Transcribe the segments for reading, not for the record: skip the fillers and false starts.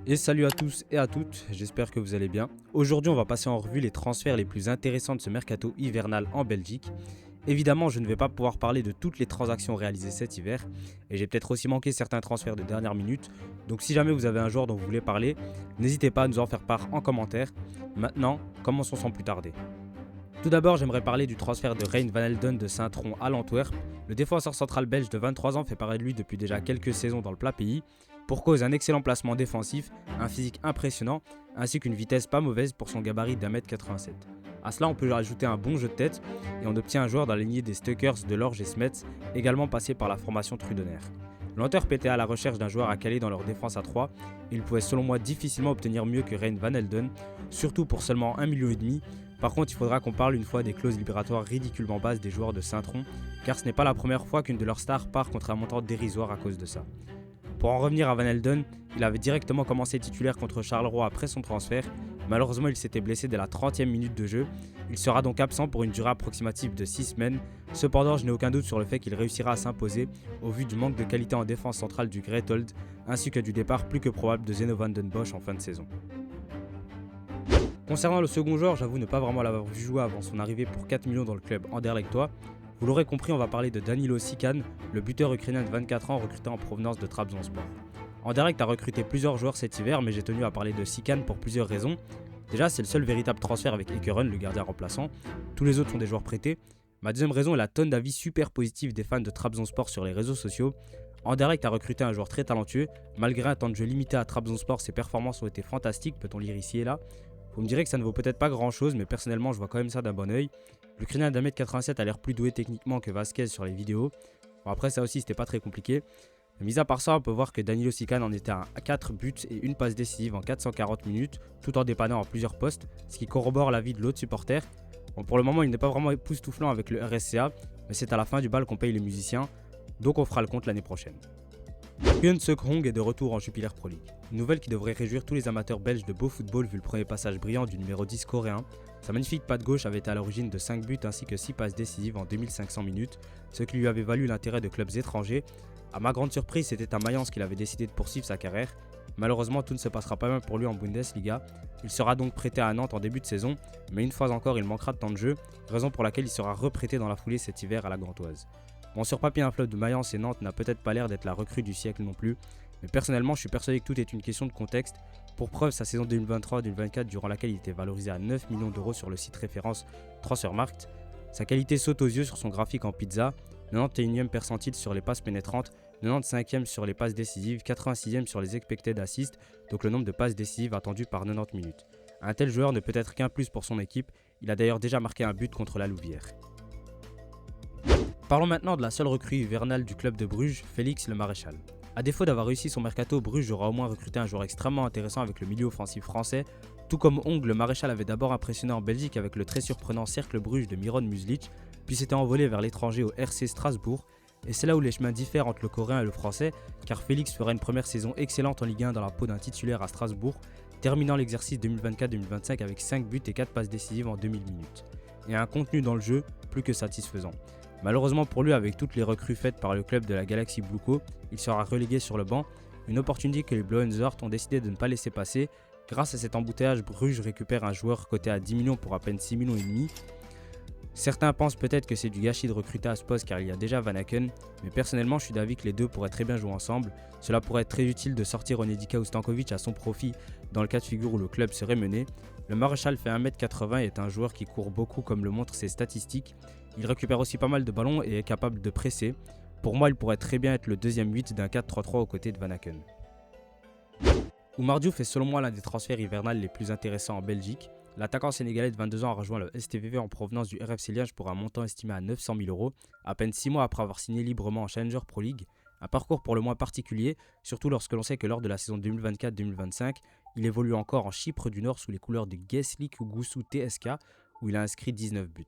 Et salut à tous et à toutes, j'espère que vous allez bien. Aujourd'hui on va passer en revue les transferts les plus intéressants de ce mercato hivernal en Belgique. Évidemment je ne vais pas pouvoir parler de toutes les transactions réalisées cet hiver, et j'ai peut-être aussi manqué certains transferts de dernière minute, donc si jamais vous avez un joueur dont vous voulez parler, n'hésitez pas à nous en faire part en commentaire. Maintenant, commençons sans plus tarder. Tout d'abord, j'aimerais parler du transfert de Rein van Elden de Saint-Tron à l'Antwerp. Le défenseur central belge de 23 ans fait parler de lui depuis déjà quelques saisons dans le plat pays, pour cause d'un excellent placement défensif, un physique impressionnant, ainsi qu'une vitesse pas mauvaise pour son gabarit d'1m87. A cela, on peut ajouter un bon jeu de tête, et on obtient un joueur dans la lignée des Stuckers de Lorge et Smets, également passé par la formation Trudener. L'Antwerp était à la recherche d'un joueur à caler dans leur défense à 3, et il pouvait selon moi difficilement obtenir mieux que Rein van Elden, surtout pour seulement 1,5 million. Par contre, il faudra qu'on parle une fois des clauses libératoires ridiculement basses des joueurs de Saint-Tron, car ce n'est pas la première fois qu'une de leurs stars part contre un montant dérisoire à cause de ça. Pour en revenir à Van Elden, il avait directement commencé titulaire contre Charleroi après son transfert. Malheureusement, il s'était blessé dès la 30e minute de jeu. Il sera donc absent pour une durée approximative de 6 semaines. Cependant, je n'ai aucun doute sur le fait qu'il réussira à s'imposer au vu du manque de qualité en défense centrale du Greuthold, ainsi que du départ plus que probable de Zeno van den Bosch en fin de saison. Concernant le second joueur, j'avoue ne pas vraiment l'avoir vu jouer avant son arrivée pour 4 millions dans le club anderlechtois. Vous l'aurez compris, on va parler de Danilo Sikan, le buteur ukrainien de 24 ans recruté en provenance de Trabzonspor. Anderlecht a recruté plusieurs joueurs cet hiver, mais j'ai tenu à parler de Sikan pour plusieurs raisons. Déjà, c'est le seul véritable transfert avec Ekeren, le gardien remplaçant. Tous les autres sont des joueurs prêtés. Ma deuxième raison est la tonne d'avis super positifs des fans de Trabzonspor sur les réseaux sociaux. Anderlecht a recruté un joueur très talentueux. Malgré un temps de jeu limité à Trabzonspor, ses performances ont été fantastiques, peut-on lire ici et là. Vous me direz que ça ne vaut peut-être pas grand chose, mais personnellement je vois quand même ça d'un bon oeil. L'Ukrainien d'1m87 a l'air plus doué techniquement que Vasquez sur les vidéos. Bon, après ça aussi c'était pas très compliqué. Mais mis à part ça, on peut voir que Danilo Sikan en était à 4 buts et une passe décisive en 440 minutes, tout en dépannant à plusieurs postes, ce qui corrobore l'avis de l'autre supporter. Bon, pour le moment il n'est pas vraiment époustouflant avec le RSCA, mais c'est à la fin du bal qu'on paye les musiciens, donc on fera le compte l'année prochaine. Hyun Seok Hong est de retour en Jupiler Pro League. Une nouvelle qui devrait réjouir tous les amateurs belges de beau football vu le premier passage brillant du numéro 10 coréen. Sa magnifique patte gauche avait été à l'origine de 5 buts ainsi que 6 passes décisives en 2500 minutes, ce qui lui avait valu l'intérêt de clubs étrangers. A ma grande surprise, c'était à Mayence qu'il avait décidé de poursuivre sa carrière. Malheureusement, tout ne se passera pas bien pour lui en Bundesliga. Il sera donc prêté à Nantes en début de saison, mais une fois encore, il manquera de temps de jeu, raison pour laquelle il sera reprêté dans la foulée cet hiver à la Gantoise. Bon, sur papier, un fleuve de Mayence et Nantes n'a peut-être pas l'air d'être la recrue du siècle non plus, mais personnellement, je suis persuadé que tout est une question de contexte. Pour preuve, sa saison 2023-2024, durant laquelle il était valorisé à 9 millions d'euros sur le site référence Transfermarkt, sa qualité saute aux yeux sur son graphique en pizza, 91e percentile sur les passes pénétrantes, 95e sur les passes décisives, 86e sur les expected assists, donc le nombre de passes décisives attendues par 90 minutes. Un tel joueur ne peut être qu'un plus pour son équipe, il a d'ailleurs déjà marqué un but contre la Louvière. Parlons maintenant de la seule recrue hivernale du club de Bruges, Félix Le Maréchal. A défaut d'avoir réussi son mercato, Bruges aura au moins recruté un joueur extrêmement intéressant avec le milieu offensif français. Tout comme Hong, le Maréchal avait d'abord impressionné en Belgique avec le très surprenant Cercle Bruges de Miron Muslic, puis s'était envolé vers l'étranger au RC Strasbourg. Et c'est là où les chemins diffèrent entre le coréen et le français, car Félix fera une première saison excellente en Ligue 1 dans la peau d'un titulaire à Strasbourg, terminant l'exercice 2024-2025 avec 5 buts et 4 passes décisives en 2000 minutes. Et un contenu dans le jeu plus que satisfaisant. Malheureusement pour lui, avec toutes les recrues faites par le club de la Galaxy Bluco, il sera relégué sur le banc, une opportunité que les Blauenzort ont décidé de ne pas laisser passer. Grâce à cet embouteillage, Bruges récupère un joueur coté à 10 millions pour à peine 6 millions et demi. Certains pensent peut-être que c'est du gâchis de recruter à ce poste car il y a déjà Van Aken, mais personnellement je suis d'avis que les deux pourraient très bien jouer ensemble. Cela pourrait être très utile de sortir Onedika ou Stankovic à son profit dans le cas de figure où le club serait mené. Le Maréchal fait 1m80 et est un joueur qui court beaucoup comme le montrent ses statistiques. Il récupère aussi pas mal de ballons et est capable de presser. Pour moi, il pourrait très bien être le deuxième 8 d'un 4-3-3 aux côtés de Van Aken. Oumar Diouf est selon moi l'un des transferts hivernales les plus intéressants en Belgique. L'attaquant sénégalais de 22 ans a rejoint le STVV en provenance du RFC Liège pour un montant estimé à 900 000 euros, à peine 6 mois après avoir signé librement en Challenger Pro League. Un parcours pour le moins particulier, surtout lorsque l'on sait que lors de la saison 2024-2025, il évolue encore en Chypre du Nord sous les couleurs de Geslik Goussou TSK, où il a inscrit 19 buts.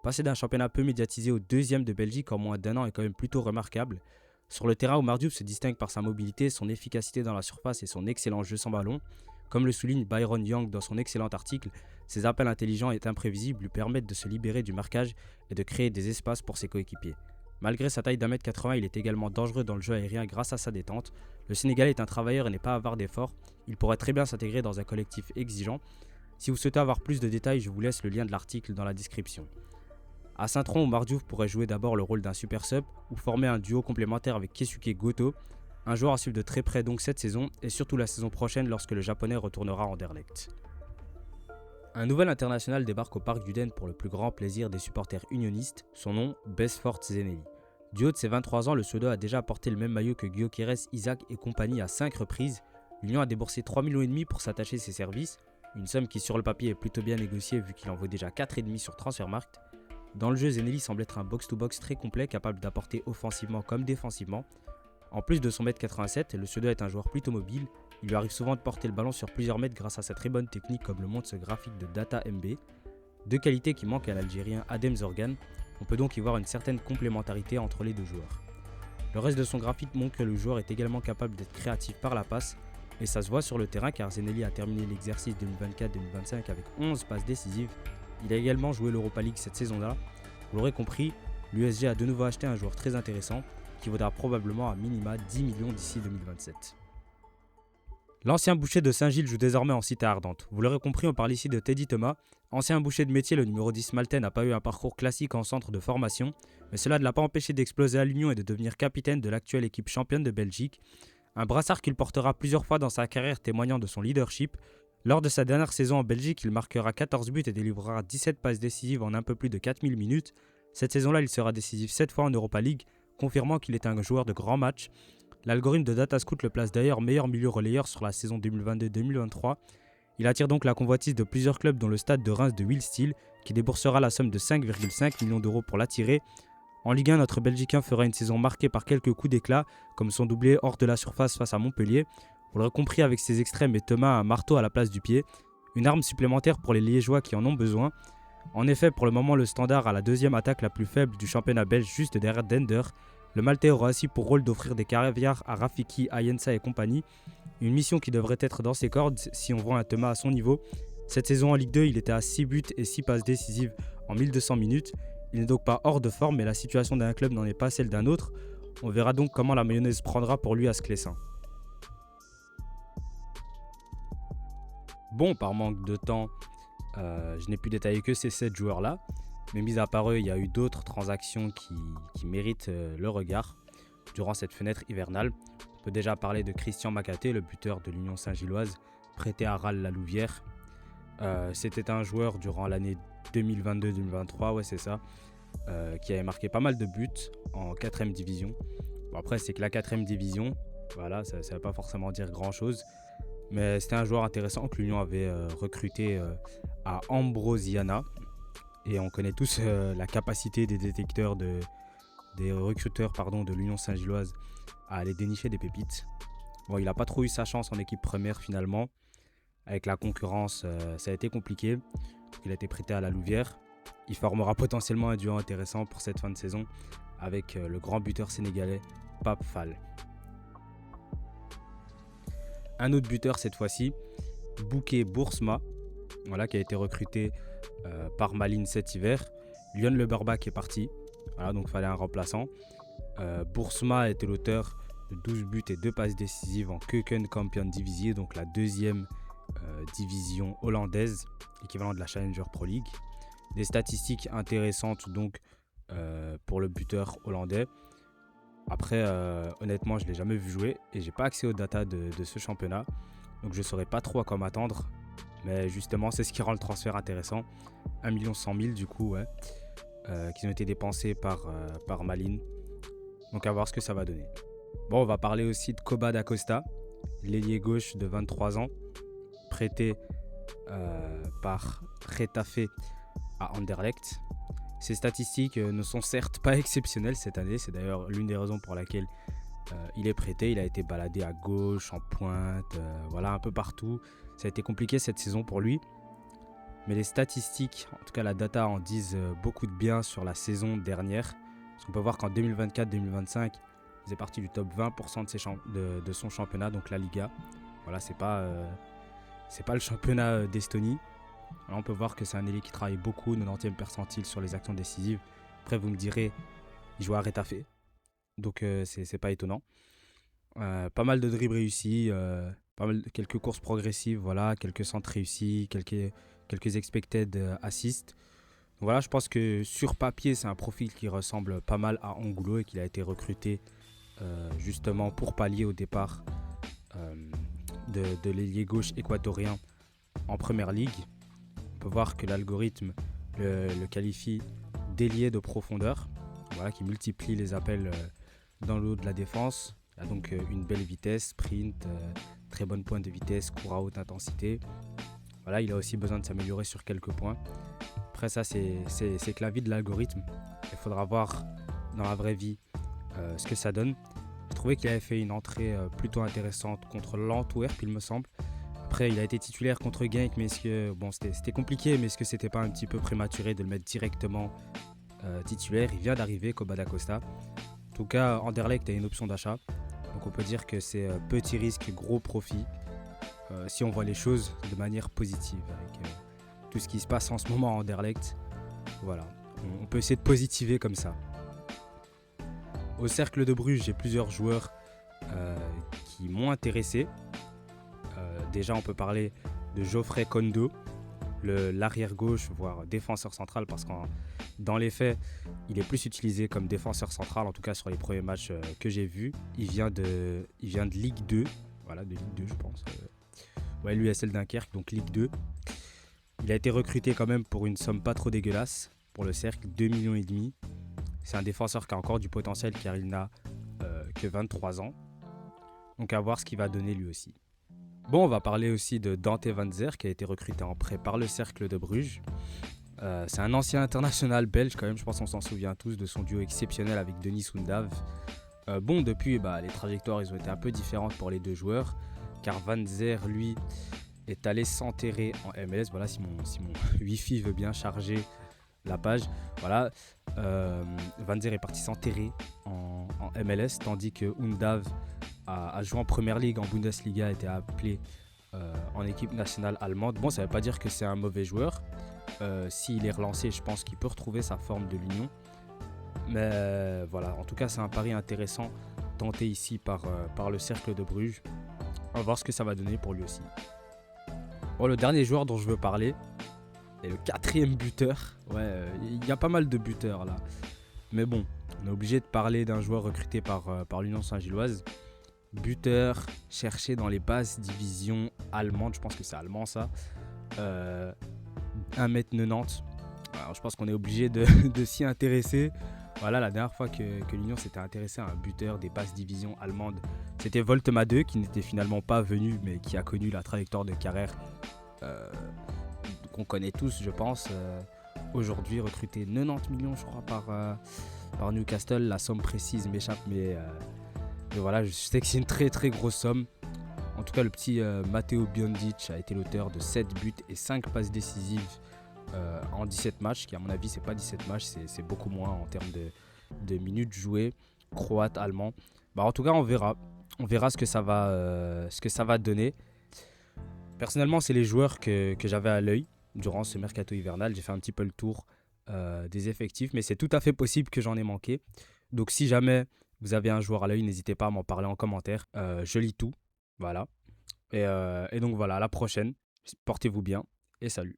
Passer d'un championnat peu médiatisé au deuxième de Belgique en moins d'1 an est quand même plutôt remarquable. Sur le terrain, Oumar Diouf se distingue par sa mobilité, son efficacité dans la surface et son excellent jeu sans ballon. Comme le souligne Byron Young dans son excellent article, ses appels intelligents et imprévisibles lui permettent de se libérer du marquage et de créer des espaces pour ses coéquipiers. Malgré sa taille d'1m80, il est également dangereux dans le jeu aérien grâce à sa détente. Le Sénégalais est un travailleur et n'est pas avare d'efforts. Il pourrait très bien s'intégrer dans un collectif exigeant. Si vous souhaitez avoir plus de détails, je vous laisse le lien de l'article dans la description. À Saint-Tron, Omar Diouf pourrait jouer d'abord le rôle d'un super sub ou former un duo complémentaire avec Keisuke Goto, un joueur à suivre de très près donc cette saison et surtout la saison prochaine lorsque le japonais retournera à Anderlecht. Un nouvel international débarque au Parc du Den pour le plus grand plaisir des supporters unionistes, son nom, Besfort Zeneli. Du haut de ses 23 ans, le Suédois a déjà porté le même maillot que Gyökeres, Isaac et compagnie à 5 reprises. L'Union a déboursé 3,5 millions pour s'attacher ses services, une somme qui sur le papier est plutôt bien négociée vu qu'il en vaut déjà 4,5 sur Transfermarkt. Dans le jeu, Zeneli semble être un box-to-box très complet capable d'apporter offensivement comme défensivement. En plus de son 1m87, le Suédois est un joueur plutôt mobile. Il lui arrive souvent de porter le ballon sur plusieurs mètres grâce à sa très bonne technique comme le montre ce graphique de Data MB. Deux qualités qui manquent à l'Algérien Adem Zorgan. On peut donc y voir une certaine complémentarité entre les deux joueurs. Le reste de son graphique montre que le joueur est également capable d'être créatif par la passe. Et ça se voit sur le terrain car Zeneli a terminé l'exercice 2024-2025 avec 11 passes décisives. Il a également joué l'Europa League cette saison-là. Vous l'aurez compris, l'USG a de nouveau acheté un joueur très intéressant qui vaudra probablement à minima 10 millions d'ici 2027. L'ancien boucher de Saint-Gilles joue désormais en cité ardente. Vous l'aurez compris, on parle ici de Teddy Thomas. Ancien boucher de métier, le numéro 10 maltais n'a pas eu un parcours classique en centre de formation, mais cela ne l'a pas empêché d'exploser à l'Union et de devenir capitaine de l'actuelle équipe championne de Belgique. Un brassard qu'il portera plusieurs fois dans sa carrière témoignant de son leadership. Lors de sa dernière saison en Belgique, il marquera 14 buts et délivrera 17 passes décisives en un peu plus de 4000 minutes. Cette saison-là, il sera décisif 7 fois en Europa League, confirmant qu'il est un joueur de grands matchs. L'algorithme de Datascout le place d'ailleurs meilleur milieu relayeur sur la saison 2022-2023. Il attire donc la convoitise de plusieurs clubs dont le Stade de Reims de Will Steele, qui déboursera la somme de 5,5 millions d'euros pour l'attirer. En Ligue 1, notre Belgicain fera une saison marquée par quelques coups d'éclat, comme son doublé hors de la surface face à Montpellier. Vous l'aurez compris, avec ses extrêmes et Thomas un marteau à la place du pied, une arme supplémentaire pour les Liégeois qui en ont besoin. En effet, pour le moment, le Standard a la deuxième attaque la plus faible du championnat belge juste derrière Dender. Le Maltais aura aussi pour rôle d'offrir des caviars à Rafiki, Ayensa et compagnie. Une mission qui devrait être dans ses cordes si on voit un Thomas à son niveau. Cette saison en Ligue 2, il était à 6 buts et 6 passes décisives en 1200 minutes. Il n'est donc pas hors de forme, mais la situation d'un club n'en est pas celle d'un autre. On verra donc comment la mayonnaise prendra pour lui à Sclessin. Bon, par manque de temps, je n'ai pu détailler que ces 7 joueurs-là. Mais mis à part eux, il y a eu d'autres transactions qui méritent le regard durant cette fenêtre hivernale. On peut déjà parler de Christian Makaté, le buteur de l'Union Saint-Gilloise, prêté à Ral-la-Louvière. C'était un joueur durant l'année 2022-2023, ouais c'est ça, qui avait marqué pas mal de buts en 4ème division. Bon, après, c'est que la 4ème division, voilà, ça ne veut pas forcément dire grand-chose. Mais c'était un joueur intéressant que l'Union avait recruté à Ambrosiana. Et on connaît tous la capacité des recruteurs de l'Union Saint-Gilloise à aller dénicher des pépites. Bon, il n'a pas trop eu sa chance en équipe première finalement. Avec la concurrence, ça a été compliqué. Donc, il a été prêté à la Louvière. Il formera potentiellement un duo intéressant pour cette fin de saison avec le grand buteur sénégalais Pape Fall. Un autre buteur cette fois-ci, Bouké Boursma, voilà, qui a été recruté par Malines cet hiver. Lyon Le Burbach est parti, voilà, donc il fallait un remplaçant. Boursma était l'auteur de 12 buts et 2 passes décisives en Keukenkampioen-Divisie, donc la deuxième division hollandaise, équivalent de la Challenger Pro League. Des statistiques intéressantes donc pour le buteur hollandais. Après, honnêtement, je ne l'ai jamais vu jouer et j'ai pas accès aux data de ce championnat, donc je ne saurais pas trop à quoi m'attendre. Mais justement, c'est ce qui rend le transfert intéressant. 1 100 000 du coup, ouais, qui ont été dépensés par Malines. Donc à voir ce que ça va donner. Bon, on va parler aussi de Koba da Costa, l'ailier gauche de 23 ans, prêté par Getafe à Anderlecht. Ses statistiques ne sont certes pas exceptionnelles cette année, c'est d'ailleurs l'une des raisons pour laquelle il est prêté. Il a été baladé à gauche, en pointe, voilà, un peu partout. Ça a été compliqué cette saison pour lui. Mais les statistiques, en tout cas la data, en disent beaucoup de bien sur la saison dernière. Parce qu'on peut voir qu'en 2024-2025, il faisait partie du top 20% de son championnat, donc la Liga. Voilà, c'est pas le championnat d'Estonie. Là, on peut voir que c'est un ailier qui travaille beaucoup, 90e percentile sur les actions décisives. Après, vous me direz, Il jouait à Retafe, donc c'est pas étonnant. Pas mal de dribbles réussis, quelques courses progressives, voilà, quelques centres réussis, quelques expected assists. Voilà, je pense que sur papier, c'est un profil qui ressemble pas mal à Angulo et qu'il a été recruté justement pour pallier au départ euh, de l'ailier gauche équatorien en première ligue. On peut voir que l'algorithme le qualifie d'ailier de profondeur, voilà, qui multiplie les appels dans le haut de la défense. Il a donc une belle vitesse, sprint, très bonne pointe de vitesse, court à haute intensité. Voilà, il a aussi besoin de s'améliorer sur quelques points. Après ça, c'est que la vie de l'algorithme. Il faudra voir dans la vraie vie ce que ça donne. J'ai trouvé qu'il avait fait une entrée plutôt intéressante contre l'Antwerp, il me semble. Après, il a été titulaire contre Genk, mais est-ce que bon, c'était compliqué, mais est-ce que c'était pas un petit peu prématuré de le mettre directement titulaire? Il vient d'arriver, Coba da Costa. En tout cas, Anderlecht a une option d'achat. Donc on peut dire que c'est petit risque, gros profit, si on voit les choses de manière positive. Avec tout ce qui se passe en ce moment à Anderlecht, voilà, on peut essayer de positiver comme ça. Au Cercle de Bruges, j'ai plusieurs joueurs qui m'ont intéressé. Déjà, on peut parler de Geoffrey Kondo, l'arrière gauche, voire défenseur central, parce que dans les faits, il est plus utilisé comme défenseur central, en tout cas sur les premiers matchs que j'ai vus. Il vient de Ligue 2, voilà, de Ligue 2 je pense. Ouais, l'USL Dunkerque, donc Ligue 2. Il a été recruté quand même pour une somme pas trop dégueulasse pour le Cercle, 2,5 millions. C'est un défenseur qui a encore du potentiel car il n'a que 23 ans. Donc à voir ce qu'il va donner lui aussi. Bon, on va parler aussi de Dante Van Zer qui a été recruté en prêt par le Cercle de Bruges. C'est un ancien international belge quand même, je pense qu'on s'en souvient tous de son duo exceptionnel avec Denis Soundav. Bon, depuis, les trajectoires ils ont été un peu différentes pour les deux joueurs, car Van Zer, lui, est allé s'enterrer en MLS. Voilà, si mon Wi-Fi veut bien charger la page. Voilà, Van Zer est parti s'enterrer en MLS, tandis que Undav a joué en Première Ligue, en Bundesliga, a été appelé en équipe nationale allemande. Bon, ça ne veut pas dire que c'est un mauvais joueur. S'il est relancé, je pense qu'il peut retrouver sa forme de l'Union. Mais voilà, en tout cas, c'est un pari intéressant tenté ici par le Cercle de Bruges. On va voir ce que ça va donner pour lui aussi. Bon, le dernier joueur dont je veux parler est le 4e buteur. Ouais, il y a pas mal de buteurs là. Mais bon, on est obligé de parler d'un joueur recruté par l'Union Saint-Gilloise. Buteur cherché dans les basses divisions allemandes. Je pense que c'est allemand ça. 1m90. Alors, je pense qu'on est obligé de s'y intéresser. Voilà, la dernière fois que l'Union s'était intéressée à un buteur des basses divisions allemandes, c'était Voltema 2 qui n'était finalement pas venu, mais qui a connu la trajectoire de carrière qu'on connaît tous, je pense. Aujourd'hui, recruté 90 millions, je crois, par Newcastle. La somme précise m'échappe, mais voilà, je sais que c'est une très très grosse somme. En tout cas, le petit Matteo Biondic a été l'auteur de 7 buts et 5 passes décisives en 17 matchs, qui à mon avis c'est pas 17 matchs, c'est beaucoup moins en termes de minutes jouées, croate, allemand. En tout cas on verra ce que ça va donner. Personnellement c'est les joueurs que j'avais à l'œil durant ce mercato hivernal. J'ai fait un petit peu le tour des effectifs, mais c'est tout à fait possible que j'en ai manqué. Donc si jamais vous avez un joueur à l'œil, n'hésitez pas à m'en parler en commentaire, je lis tout, voilà. Et donc voilà, à la prochaine, portez-vous bien et salut.